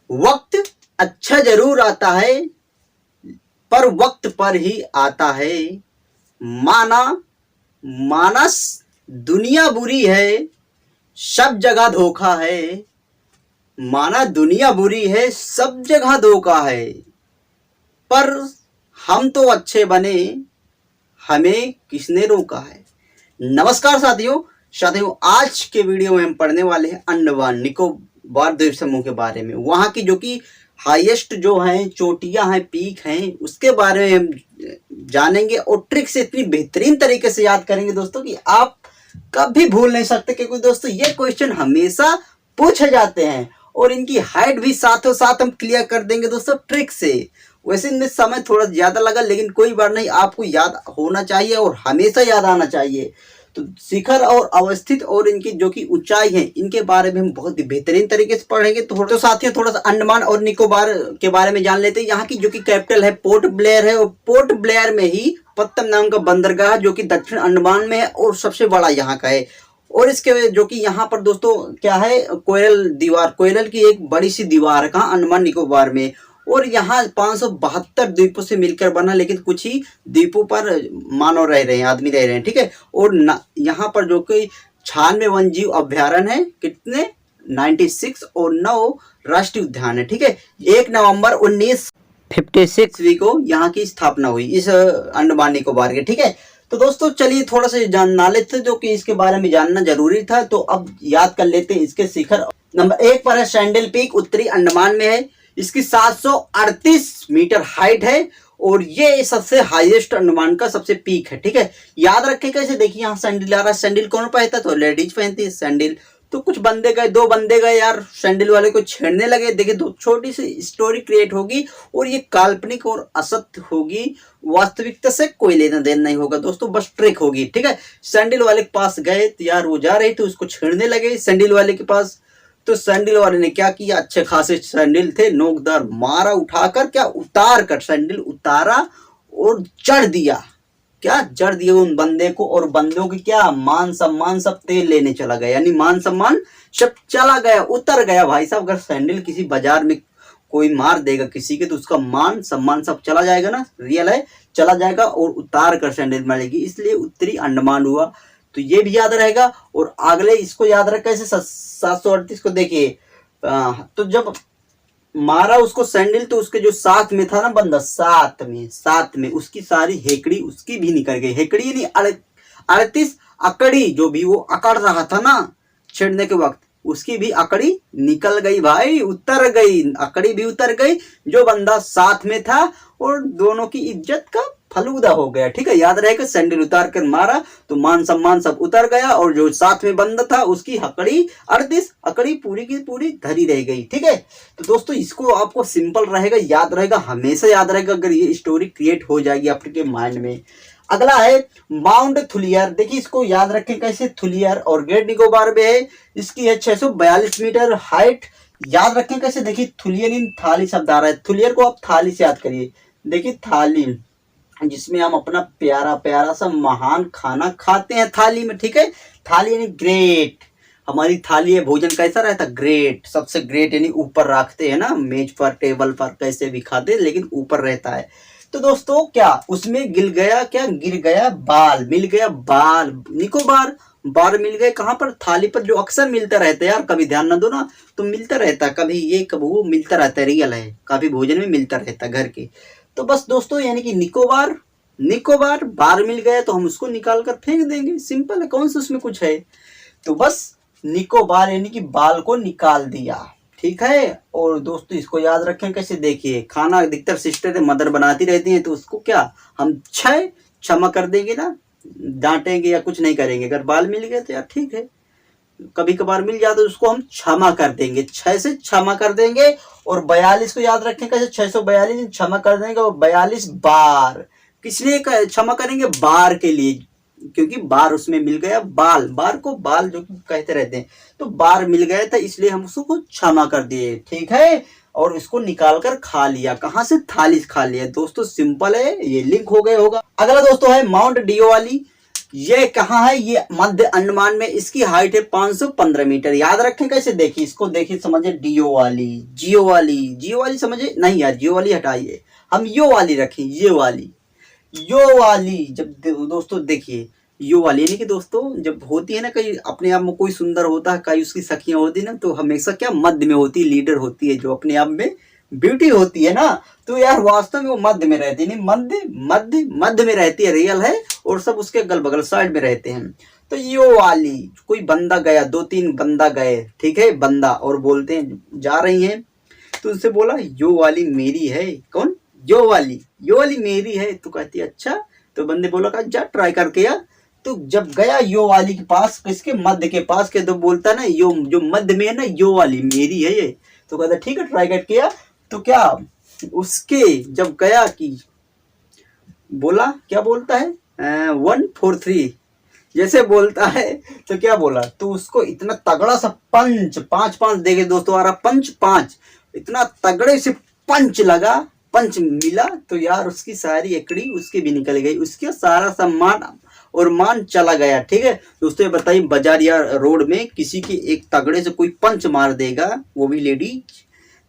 वक्त अच्छा जरूर आता है पर वक्त पर ही आता है। माना मानस दुनिया बुरी है, सब जगह धोखा है। माना दुनिया बुरी है, सब जगह धोखा है, पर हम तो अच्छे बने, हमें किसने रोका है। नमस्कार साथियों, आज के वीडियो में हम पढ़ने वाले हैं अंडमान निकोबार द्वीप समूह के बारे में। वहाँ की जो कि हाईएस्ट जो हैं चोटियां हैं, पीक हैं, उसके बारे में हम जानेंगे और ट्रिक से इतनी बेहतरीन तरीके से याद करेंगे दोस्तों कि आप कभी भूल नहीं सकते। क्योंकि दोस्तों ये क्वेश्चन हमेशा पूछे जाते हैं और इनकी हाइट भी साथों साथ हम क्लियर कर देंगे दोस्तों ट्रिक से। वैसे इनमें समय थोड़ा ज्यादा लगा, लेकिन कोई बात नहीं, आपको याद होना चाहिए और हमेशा याद आना चाहिए। तो शिखर और अवस्थित और इनकी जो कि ऊंचाई है, इनके बारे में हम बहुत ही बेहतरीन तरीके से पढ़ेंगे। तो साथियों थोड़ा सा अंडमान और निकोबार के बारे में जान लेते हैं। यहाँ की जो कि कैपिटल है पोर्ट ब्लेयर है, और पोर्ट ब्लेयर में ही पत्तम नाम का बंदरगाह जो कि दक्षिण अंडमान में है और सबसे बड़ा यहाँ का है। और इसके जो कि यहाँ पर दोस्तों क्या है, कोयलल की एक बड़ी सी दीवार है कहाँ, अंडमान निकोबार में। और यहाँ 572 द्वीपों से मिलकर बना, लेकिन कुछ ही द्वीपों पर मानव रह रहे हैं, आदमी रह रहे हैं, ठीक है। और यहाँ पर जो कि 96 वन जीव अभ्यारण्य है, कितने 96, और 9 राष्ट्रीय उद्यान है, ठीक है। 1 नवंबर 1956 को यहाँ की स्थापना हुई इस अंडमान निकोबार के, ठीक है। तो दोस्तों चलिए थोड़ा सा जानना लेते जो कि इसके बारे में जानना जरूरी था, तो अब याद कर लेते हैं इसके शिखर। नंबर 1 पर है सैंडल पीक, उत्तरी अंडमान में है। इसकी 738 मीटर हाइट है और ये सबसे हाईएस्ट अंडमान का सबसे पीक है, ठीक है। याद रखें कैसे, देखिए यहाँ सैंडल आ रहा है। सैंडल कौन पहनता, तो लेडीज पहनती है सैंडल। तो कुछ बंदे गए, 2 बंदे गए यार सैंडल वाले को छेड़ने लगे। देखिए दो छोटी सी स्टोरी क्रिएट होगी और ये काल्पनिक और असत्य होगी, वास्तविकता से कोई लेना देना नहीं होगा दोस्तों, बस ट्रिक होगी, ठीक है। सैंडल वाले के पास गए तो यार वो जा रहे थे, उसको छेड़ने लगे सैंडल वाले के पास। तो सैंडल वाले ने क्या किया, अच्छे खासे सैंडल थे, नोकदार मारा, उठाकर क्या उतार कर सैंडल उतारा और जड़ दिया, क्या जड़ दिया उन बंदे को। और बंदों की क्या मान सम्मान सब तेल लेने चला गया, यानी मान सम्मान सब चला गया, उतर गया भाई साहब। अगर सैंडल किसी बाजार में कोई मार देगा किसी के, तो उसका मान सम्मान सब चला जाएगा ना, रियल है, चला जाएगा। और उतार कर सैंडल मारेगी, इसलिए उत्तरी अंडमान हुआ। तो ये भी याद रहेगा। और अगले इसको याद रखा कैसे, 738 को देखिए। तो जब मारा उसको सैंडल, तो उसके जो साथ में था ना बंदा, साथ में उसकी सारी हेकड़ी उसकी भी निकल गई। हेकड़ी नहीं 38 अकड़ी, जो भी वो अकड़ रहा था ना छेड़ने के वक्त, उसकी भी अकड़ी निकल गई भाई, उतर गई, अकड़ी भी उतर गई जो बंदा साथ में था। और दोनों की इज्जत का फलूदा हो गया, ठीक है। याद रहेगा, सैंडल उतार कर मारा तो मान सम्मान सब उतर गया, और जो साथ में बंदा था उसकी हकड़ी 38 अकड़ी पूरी की पूरी धरी रह गई, ठीक है। तो दोस्तों इसको आपको सिंपल रहेगा, याद रहेगा, हमेशा याद रहेगा अगर ये स्टोरी क्रिएट हो जाएगी आपके माइंड में। अगला है माउंट थुलियर, देखिए इसको याद रखें कैसे, थुलियर और ग्रेट निकोबार में है। इसकी है 642 मीटर हाइट। याद रखें कैसे, देखिए थुलियर इन थाली शब्द आ रहा है, थुलियर को आप थाली से याद करिए। देखिए थाली जिसमें हम अपना प्यारा प्यारा सा महान खाना खाते हैं थाली में, ठीक है। थाली यानी ग्रेट, हमारी थाली है, भोजन कैसा रहता है, ग्रेट, सबसे ग्रेट, यानी ऊपर रखते हैं ना, मेज पर टेबल पर कैसे भी खाते हैं, लेकिन ऊपर रहता है। तो दोस्तों क्या उसमें गिर गया, क्या गिर गया बाल, मिल गया बाल, निकोबार बार मिल गए कहाँ पर, थाली पर, जो अक्सर मिलता रहता है यार, कभी ध्यान ना दो ना तो मिलता रहता है, कभी ये कभी वो मिलता रहता है, रियल है, काफी भोजन में मिलता रहता है घर के। तो बस दोस्तों यानी कि निकोबार बार मिल गया तो हम उसको निकाल कर फेंक देंगे, सिंपल है, कौन सा उसमें कुछ है। तो बस निकोबार यानी कि बाल को निकाल दिया, ठीक है। और दोस्तों इसको याद रखें कैसे, देखिए खाना अधिकतर सिस्टर मदर बनाती रहती हैं, तो उसको क्या हम क्षमा कर देंगे ना, डांटेंगे या कुछ नहीं करेंगे। अगर बाल मिल गए तो यार ठीक है, कभी कभार मिल जाता है, उसको हम क्षमा कर देंगे, 6 से क्षमा कर देंगे। और 42 को याद रखें कैसे, 642 क्षमा कर देंगे। और 42 बार किस लिए क्षमा करेंगे, बार के लिए, क्योंकि बार उसमें मिल गया, बार को बाल जो कहते रहते हैं, तो बार मिल गया था, इसलिए हम उसको क्षमा कर दिए, ठीक है। और इसको निकाल कर खा लिया, कहां से, थाली से खा लिया। दोस्तों सिंपल है, ये लिंक हो गया होगा। अगला दोस्तों है माउंट डियोवाली। ये कहाँ है, ये मध्य अंडमान में, इसकी हाइट है 515 मीटर। याद रखें कैसे, देखिए इसको, देखिए समझे, डीओ वाली, जियो वाली, जियो वाली समझे नहीं यार, जियो वाली हटाइए, हम यो वाली रखें, ये वाली, यो वाली। जब दोस्तों देखिए यो वाली, यानी कि दोस्तों जब होती है ना, कहीं अपने आप में कोई सुंदर होता है, कहीं उसकी सखियां होती है ना, तो हमेशा क्या मध्य में होती है, लीडर होती है, जो अपने आप में ब्यूटी होती है ना, तो यार वास्तव में वो मध्य में रहती है, नहीं मध्य मध्य मध्य में रहती है, रियल है, और सब उसके अगल बगल साइड में रहते हैं। तो यो वाली, कोई बंदा गया, 2-3 बंदा गए, ठीक है, बंदा, और बोलते हैं जा रही हैं, तो उनसे बोला यो वाली मेरी है। कौन? यो वाली, यो वाली मेरी है। तो कहती है अच्छा। तो बंदे बोला का जा ट्राई करके यार। तो जब गया यो वाली के पास, किसके? मध्य के पास के, तो बोलता ना यो जो मध्य में है ना, यो वाली मेरी है ये। तो कहता ठीक है ट्राई करके किया। तो क्या उसके जब गया कि बोला, क्या बोलता है 1 4 3 जैसे बोलता है, तो क्या बोला, तो उसको इतना तगड़ा सा पंच, 5-5 देखे दोस्तों, आ रहा पंच 5, इतना तगड़े से पंच लगा, पंच मिला, तो यार उसकी सारी एकड़ी उसकी भी निकल गई, उसका सारा सम्मान और मान चला गया। ठीक है दोस्तों, ये बताइए बाजार या रोड में किसी की एक तगड़े से कोई पंच मार देगा, वो भी लेडीज,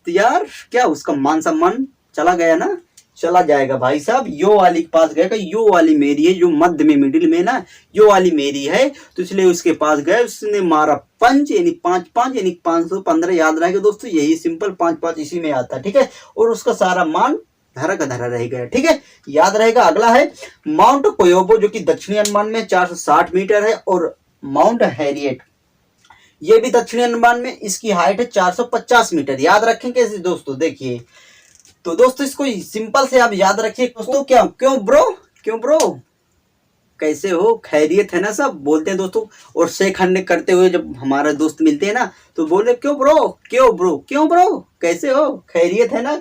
तो यार क्या उसका मान सम्मान चला गया ना, चला जाएगा भाई साहब। यो वाली के पास गए, यो वाली मेरी है, जो मध्य में मिडिल में ना, यो वाली मेरी है, तो इसलिए उसके पास गए, उसने मारा पंच, यानी 5-5 यानी 515। याद रहेगा दोस्तों, यही सिंपल 5-5 इसी में आता है। ठीक है, और उसका सारा मान धरा का धरा रह गया। ठीक है, याद रहेगा। अगला है माउंट कोयोबो, जो कि दक्षिणी अंडमान में 460 मीटर है, और माउंट हैरियट ये भी दक्षिणी अंडमान में, इसकी हाइट है 450 मीटर। याद रखें कैसे दोस्तों, देखिए तो दोस्तों इसको सिंपल से आप याद रखिए दोस्तों। क्या क्यों ब्रो, क्यों ब्रो, कैसे हो, खैरियत है ना, सब बोलते हैं दोस्तों। और शेक हैंड करते हुए जब हमारा दोस्त मिलते हैं ना, तो बोले क्यों ब्रो, क्यों ब्रो, क्यों ब्रो, कैसे हो, खैरियत है ना,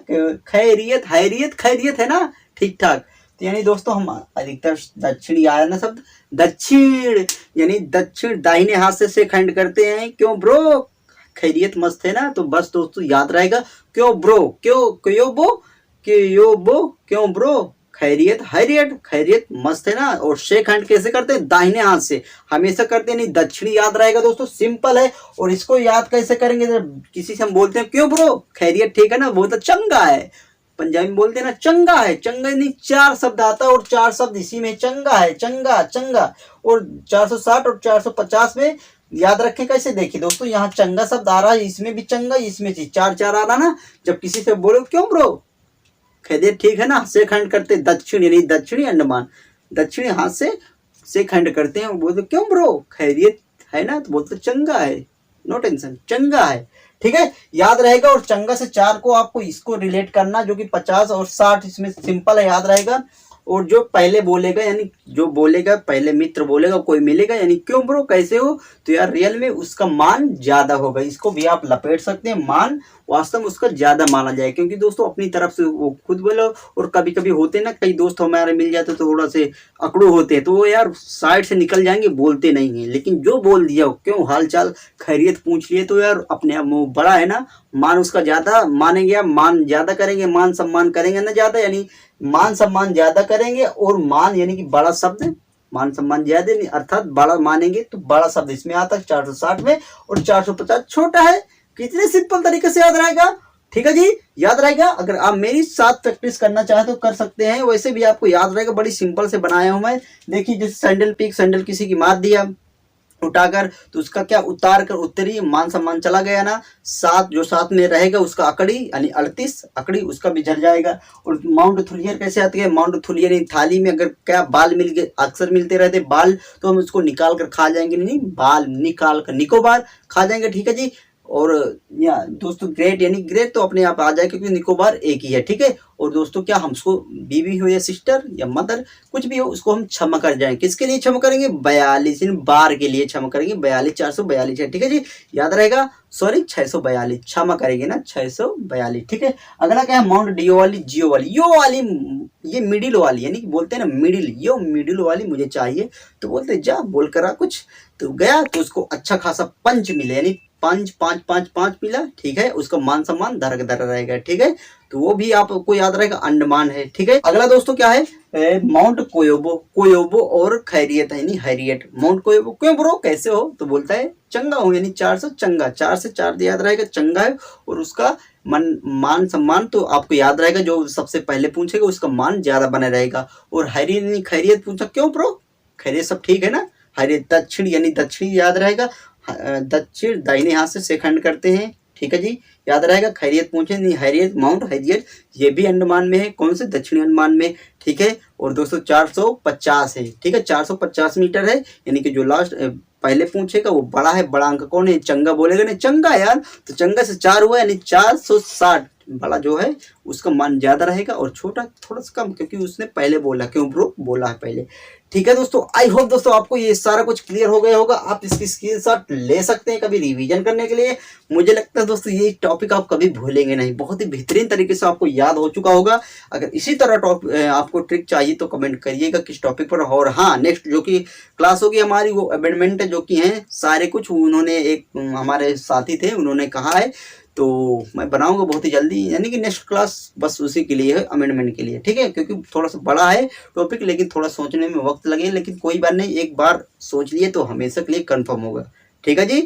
खैरियत, हैरियत, खैरियत है ना, ठीक ठाक। तो यानी दोस्तों हम अधिकतर दक्षिणी आया ना शब्द, दक्षिण यानी दक्षिण, दाहिने हाथ से शेक हैंड करते हैं, क्यों ब्रो, खैरियत मस्त है ना। तो बस दोस्तों याद रहेगा, क्यों ब्रो, क्यों, क्यों बो, क्यों बो, क्यों ब्रो, खैरियत, हैरियत, खैरियत मस्त है ना। और शेक हैंड कैसे करते हैं? दाहिने हाथ से हमेशा करते हैं, नहीं दक्षिणी। याद रहेगा दोस्तों, सिंपल है। और इसको याद कैसे करेंगे, जब किसी से हम बोलते हैं क्यों ब्रो, खैरियत, ठीक है ना, वो तो चंगा है, पंजाबी में बोलते हैं ना चंगा है, चंगा नहीं 4 शब्द आता है, और 4 शब्द इसी में, चंगा है, चंगा, चंगा। और 460 और 450 में याद रखें कैसे, देखिए दोस्तों यहाँ चंगा शब्द आ रहा है, इसमें भी चंगा, इसमें 4-4 आ रहा ना। जब किसी से बोलो क्यों ब्रो, खैरियत, ठीक है ना, शेक हैंड करते, दक्षिण यानी दक्षिणी अंडमान, दक्षिणी हाथ से शेक हैंड करते हैं, बोलते क्यों ब्रो, खैरियत है ना, तो बोलते चंगा है, नो टेंशन, चंगा है। ठीक है, याद रहेगा। और चंगा से 4 को आपको इसको रिलेट करना, जो कि 50 और 60 इसमें सिंपल है, याद रहेगा। और जो पहले बोलेगा, यानी जो बोलेगा पहले मित्र बोलेगा, कोई मिलेगा, यानी क्यों ब्रो, कैसे हो, तो यार रियल में उसका मान ज्यादा होगा। इसको भी आप लपेट सकते हैं, मान वास्तव में उसका ज्यादा माना जाए, क्योंकि दोस्तों अपनी तरफ से वो खुद बोलो। और कभी कभी होते ना, कई दोस्त हमारे मिल जाते तो थोड़ा से अकड़ू होते हैं, तो वो यार साइड से निकल जाएंगे, बोलते नहीं है। लेकिन जो बोल दिया, क्यों हाल चाल खैरियत पूछ लिए, तो यार अपने आप वो बड़ा है ना, मान उसका ज्यादा मानेंगे, मान ज्यादा करेंगे, मान सम्मान करेंगे ना ज्यादा, यानी मान सम्मान ज्यादा करेंगे। और मान यानी कि बड़ा शब्द, मान सम्मान ज्यादा नहीं, अर्थात बड़ा मानेंगे, तो बड़ा शब्द इसमें आता है 460 में, और 450 छोटा है। कितने सिंपल तरीके से याद रहेगा। ठीक है जी, याद रहेगा। अगर आप मेरी साथ प्रैक्टिस करना चाहे तो कर सकते हैं, वैसे भी आपको याद रहेगा, बड़ी सिंपल से बनाया हूं मैं। देखिए जैसे सैंडल पिक, सैंडल किसी की मार दिया उठाकर, तो उसका क्या उतार कर उत्तरी, मान सम्मान चला गया ना। 7 जो साथ में रहेगा उसका अकड़ी, यानी 38 अकड़ी उसका भी झड़ जाएगा। और माउंट थुलियर कैसे आती है, माउंट थुलियर यानी थाली में अगर क्या बाल मिल गए, अक्सर मिलते रहते बाल, तो हम उसको निकाल कर खा जाएंगे, नहीं बाल निकाल कर निकोबार खा जाएंगे। ठीक है जी। और या दोस्तों ग्रेट, यानी ग्रेट तो अपने आप आ जाए, क्योंकि निकोबार एक ही है। ठीक है। और दोस्तों क्या हम उसको बीवी हो या सिस्टर या मदर कुछ भी हो, उसको हम क्षमा कर जाएं। किसके लिए क्षमा करेंगे? 42 बार के लिए क्षमा करेंगे। 42 442 है। ठीक है जी, याद रहेगा। सॉरी 642 क्षमा करेंगे ना, 642। ठीक है। अगला क्या है, माउंट डियो वाली, जियो वाली, यो वाली, ये मिडिल वाली, यानी कि बोलते हैं ना मिडिल, यो मिडिल वाली मुझे चाहिए। तो बोलते जा बोल करा कुछ, तो गया तो उसको अच्छा खासा पंच मिले, यानी 5 5 5 5 मिला, ठीक है, उसका मान सम्मान धर धर रहेगा, ठीक है। तो वो भी आपको याद रहेगा, अंडमान है, ठीक है। अगला दोस्तों क्या है, माउंट कोयोबो। कोयोबो और खैरियत है, यानी हैरियत। माउंट कोयोबो, क्यों ब्रो कैसे हो, तो बोलता है चंगा हूँ, यानी 400 चंगा, 4 से 4 याद रहेगा, चंगा है। और उसका मान सम्मान तो आपको याद रहेगा, जो सबसे पहले पूछेगा उसका मान ज्यादा बना रहेगा। और हैरियत खैरियत पूछा, क्यों ब्रो, खैरियत सब ठीक है ना। हैरियत दक्षिण, यानी दक्षिणी याद रहेगा, दक्षिण दाहिने हाथ से शेखंड करते हैं, ठीक है जी, याद रहेगा। खैरियत पूछे नहीं, हैरियत, माउंट हैरियत ये भी अंडमान में है, कौन से, दक्षिणी अंडमान में, ठीक है। और दोस्तों 450 है, ठीक है, 450 मीटर है, यानी कि जो लास्ट पहले पूछेगा वो बड़ा है। बड़ा अंक कौन है, चंगा बोलेगा ना, चंगा यार, तो चंगा से 4 हुआ, यानी 460। बड़ा जो है उसका मान ज्यादा रहेगा और छोटा थोड़ा सा कम, क्योंकि उसने पहले बोला, क्यों ब्रो बोला है पहले, ठीक है दोस्तों। आई होप दोस्तों आपको ये सारा कुछ क्लियर हो गया होगा। आप इसकी स्क्रीनशॉट ले सकते हैं कभी रिवीजन करने के लिए। मुझे लगता है दोस्तों ये टॉपिक आप कभी भूलेंगे नहीं, बहुत ही बेहतरीन तरीके से आपको याद हो चुका होगा। अगर इसी तरह आपको ट्रिक चाहिए तो कमेंट करिएगा किस टॉपिक पर। और हाँ, नेक्स्ट जो कि क्लास होगी हमारी, वो अमेंडमेंट जो कि हैं सारे कुछ, उन्होंने एक हमारे साथी थे, उन्होंने कहा है, तो मैं बनाऊंगा बहुत ही जल्दी, यानी कि नेक्स्ट क्लास बस उसी के लिए है, अमेंडमेंट के लिए, ठीक है। क्योंकि थोड़ा सा बड़ा है टॉपिक, लेकिन थोड़ा सोचने में वक्त लगे, लेकिन कोई बात नहीं, एक बार सोच लिए तो हमेशा के लिए कंफर्म होगा, ठीक है जी।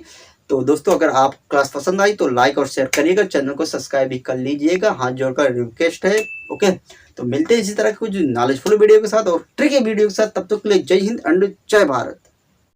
तो दोस्तों अगर आप क्लास पसंद आई तो लाइक और शेयर करिएगा, चैनल को सब्सक्राइब भी कर लीजिएगा, हाथ जोड़कर रिक्वेस्ट है, ओके। तो मिलते हैं इसी तरह कुछ नॉलेजफुल वीडियो के साथ और ट्रिकी वीडियो के साथ, तब तक के लिए जय हिंद एंड जय भारत।